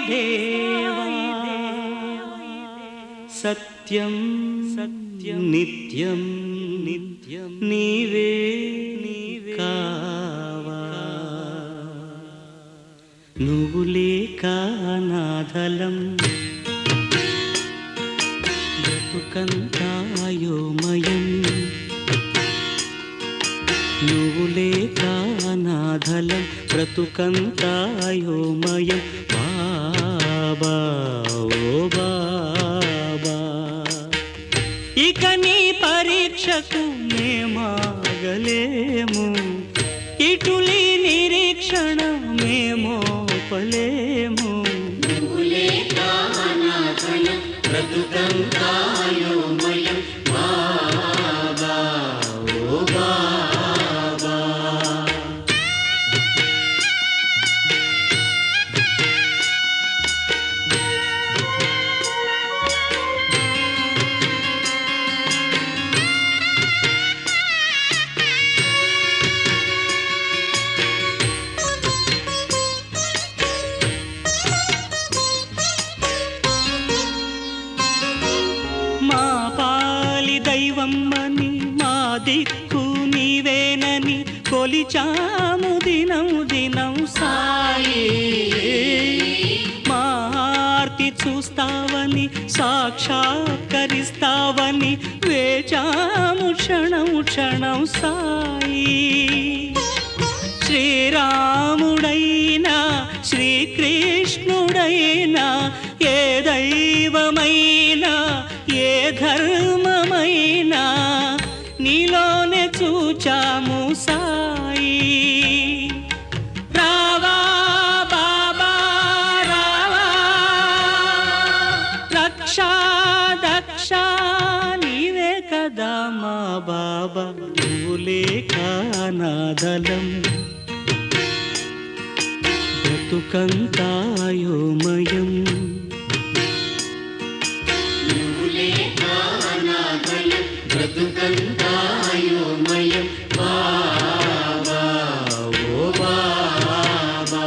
देवा सत्यं सत्यं नित्यं नित्यं नीवे कावा నువ్వు లేక నాధలం బ్రతుకంతా అయోమయం నువ్వు లేక నాధలం బ్రతుకంతా అయోమయం బాబా ఓ బాబా ఇక నీ పరీక్షకు మేమాగలేము ఇటులి నిరీక్షణ మేమోపలేము నువ్వు లేక నాధలం బ్రతుకంతా అయోమయం బాబా ఓ బాబా దైవమ్మని మా దిక్కు నీవేనని కొలిచాము దినం దినం సాయి మా ఆర్తి చూస్తావని సాక్షాత్కరిస్తావని వేచాము క్షణం క్షణం సాయి శ్రీరాముడైనా శ్రీకృష్ణుడైనా ఏ దైవమైనా ఏ ధర్మమైనా నీలోనే చూచాము సాయి రావా బాబా రావా రక్షా దక్ష నీవే కదా మా బాబా నువ్వు లేక నాధలం బ్రతుకంతా అయోమయం బ్రతుకంతా అయోమయం బాబా ఓ బాబా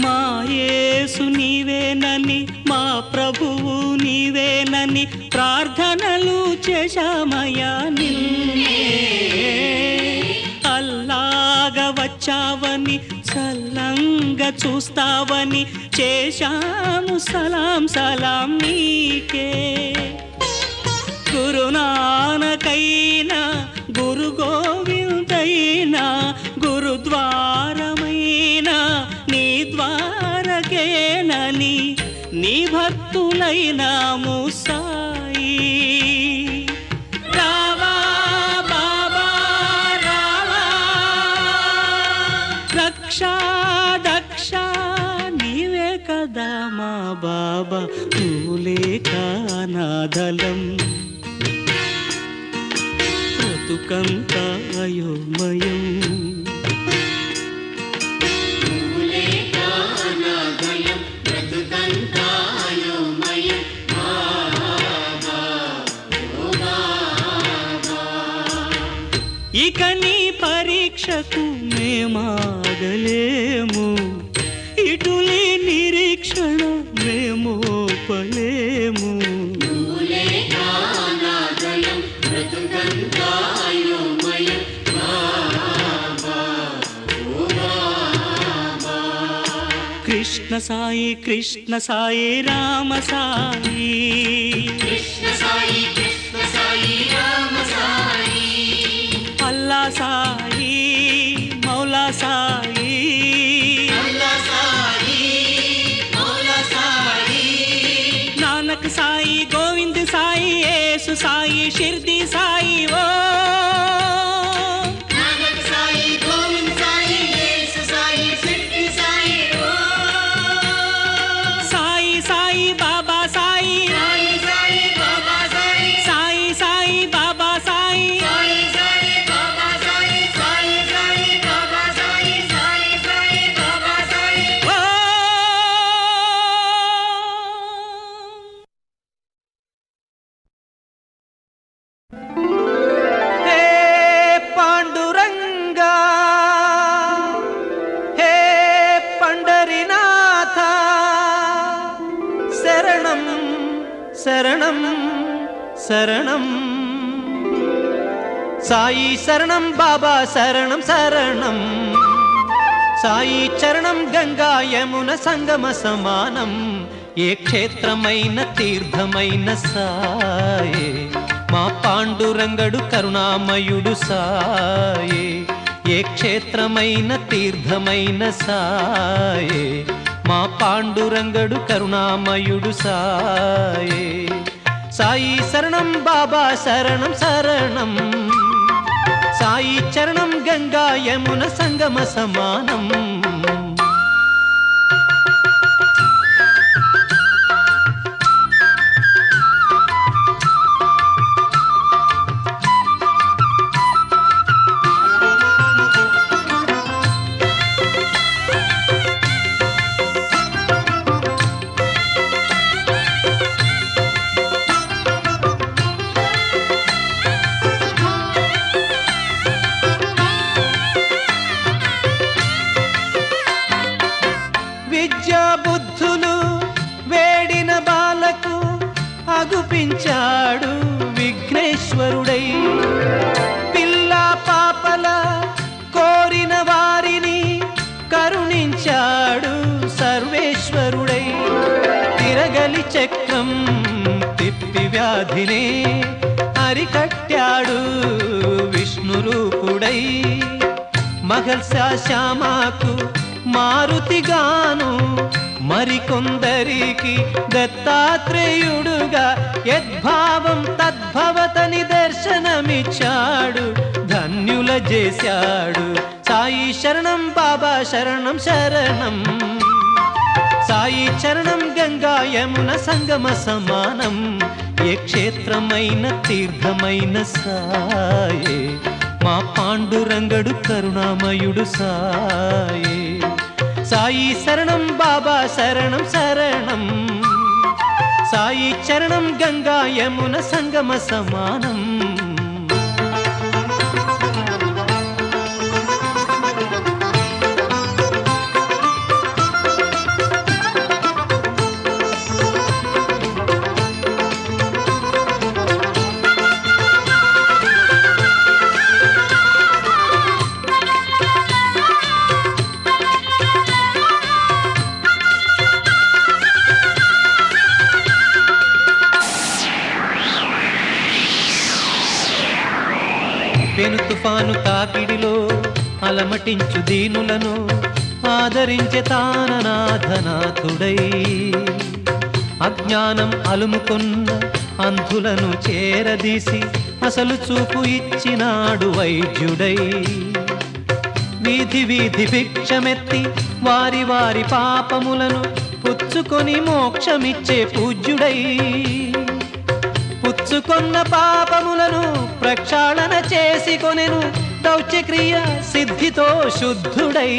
మా యేసు నీవేనని మా ప్రభువు నీవేనని ప్రార్థనలు చేశామయ్యా నిన్నే అల్లాగా వచ్చావని చల్లంగా చూస్తావని చేశాము సలాం సలాం నీకే గురునానకైనా గురు గోవిందైనా గురుద్వారమైనా నీ ద్వారకేనని నీ భక్తులైనాము సాయి రావా బాబా రావా రక్షా దక్ష నీవే కదా మా బాబా నువ్వు లేక నాధలం బ్రతుకంతా అయోమయం ఇక నీ పరీక్షకు మేమాగలేము ఇటులి నిరీక్షణ మేమోపలేము కృష్ణ సాయి కృష్ణ సాయి రామ సాయి కృష్ణ సాయి రామ సాయి అల్లా సాయి మౌలా సాయి నానక్ సాయి గోవింద్ సాయి యేసు సాయి షిర్ది సాయి ఓ నానక్ సాయి గోవింద్ సాయి శరణం శరణం సాయి శరణం బాబా శరణం శరణం సాయి చరణం గంగా యమున సంగమ సమానం ఏ క్షేత్రమైన తీర్థమైన సాయే మా పాండురంగడు కరుణామయుడు సాయే ఏ క్షేత్రమైన తీర్థమైన సాయే మా పాండురంగడు కరుణామయుడు సాయే సాయి శరణం బాబా శరణం శరణం సాయి చరణం గంగా యమున సంగమ సమానం బుద్ధులు వేడిన బాలకు అగుపించాడు విఘ్నేశ్వరుడై పిల్ల పాపల కోరిన వారిని కరుణించాడు సర్వేశ్వరుడై తిరగలి చక్రం తిప్పి వ్యాధినే అరికట్టాడు విష్ణురూపుడై మహల్సా శ్యామాకు మారుతిగాను మరికొందరికి దత్తాత్రేయుడుగా యద్భావం తద్భవతని దర్శనమిచ్చాడు ధన్యుల చేశాడు సాయి శరణం బాబా శరణం శరణం సాయి చరణం గంగా యమున సంగమ సమానం ఏ క్షేత్రమైన తీర్థమైన సాయే మా పాండురంగడు కరుణామయుడు సాయే సాయి శరణం బాబా శరణం శరణం సాయి చరణం గంగా యమున సంగమ సమానం పెను తుఫాను తాకిడిలో అలమటించు దీనులను ఆదరించే తాననాథనాథుడై అజ్ఞానం అలుముకొన్న అంధులను చేరదీసి అసలు చూపు ఇచ్చినాడు వైద్యుడై వీధి వీధి భిక్షమెత్తి వారి వారి పాపములను పుచ్చుకొని మోక్షమిచ్చే పూజ్యుడై పుచ్చుకొన్న పాపములను ప్రక్షాళన చేసి కొనెను దౌత్యక్రియ సిద్ధితో శుద్ధుడై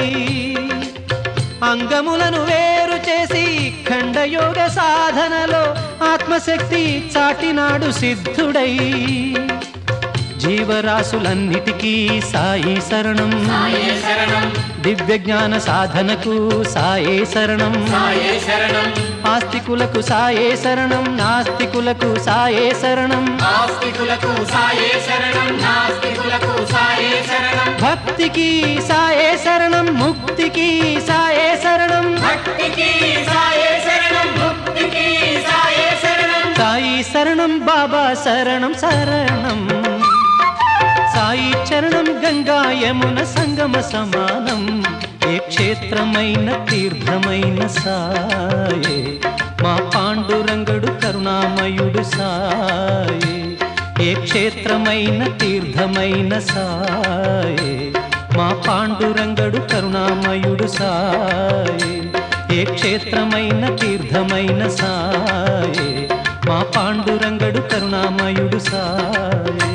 అంగములను వేరు చేసి ఖండయోగ సాధనలో ఆత్మశక్తి చాటినాడు సిద్ధుడై జీవరాశులన్నిటికీ సాయి శరణం దివ్య జ్ఞాన సాధనకు సాయే శరణం ఆస్తికులకు సాయే శరణం నాస్తికులకు సాయే శరణం భక్తికి సాయే శరణం ముక్తికి సాయే శరణం సాయి శరణం బాబా శరణం శరణం సాయి చరణం గంగా యమున సంగమ సమానం ఏ క్షేత్రమైన తీర్థమైన సాయే మా పాండురంగడు కరుణామయుడు సాయే ఏ క్షేత్రమైన తీర్థమైన సాయే మా పాండురంగడు కరుణామయుడు సాయే ఏ క్షేత్రమైన తీర్థమైన సాయే మా పాండురంగడు కరుణామయుడు సాయే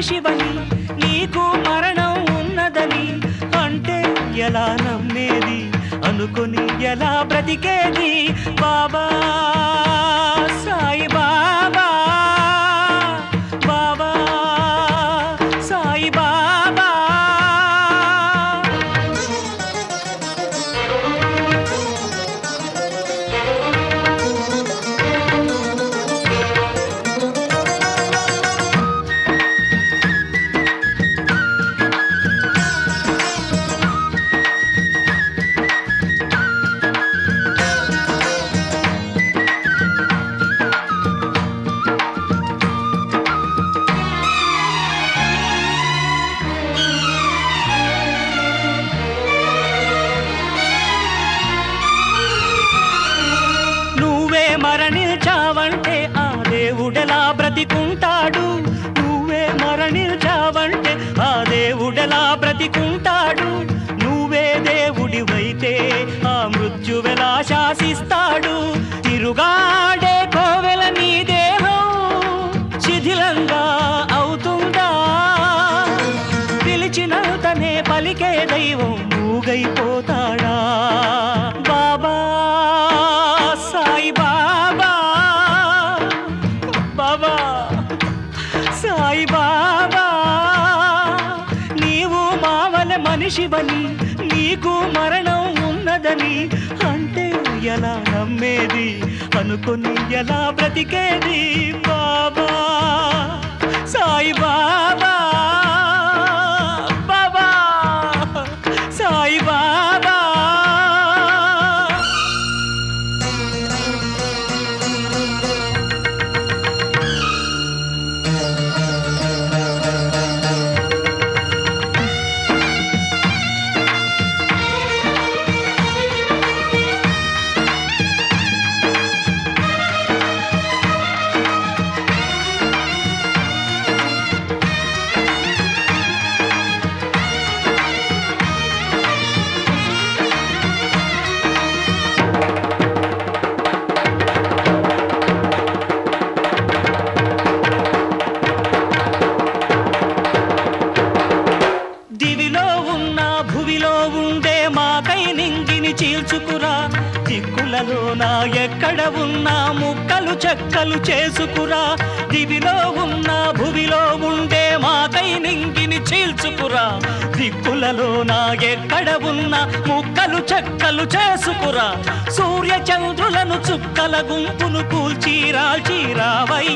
మనిషివని నీకు మరణం ఉన్నదని అంటే ఎలా నమ్మేది అనుకొని ఎలా బ్రతికేది బాబా సాయి బాబా బాబా సాయి బాబా మరణించావంటే ఆ దేవుడెలా బ్రతికుంటాడు నువ్వే మరణించావంటే ఆ దేవుడెలా బ్రతికుంటాడు నువ్వే దేవుడివైతే ఆ మృత్యువెలా శాసిస్తాడు తిరుగాడే కోవెల నీ దేహం శిథిలంగా అవుతుందా పిలిచినంతనే పలికే దైవం మూగైపోతాడా బాబా సాయి బాబా బాబా సాయి బాబా నీవు మావల మనిషివని నీకు మరణం ఉన్నదని అంటే ఎలా నమ్మేది అనుకొని ఎలా బ్రతికేది బాబా సాయి బాబా బాబా సాయి బాబా చీల్చుకురా దిక్కులలో నా ఎక్కడ ఉన్నా ముక్కలు చెక్కలు చేసుకురా దివిలో ఉన్న భువిలో ఉండే మాకై నింగిని చీల్చుకురా దిక్కులలో నా ఎక్కడ ఉన్న ముక్కలు చెక్కలు చేసుకురా సూర్య చంద్రులను చుక్కల గుంపును కూల్చి రాల్చి రావయ్యా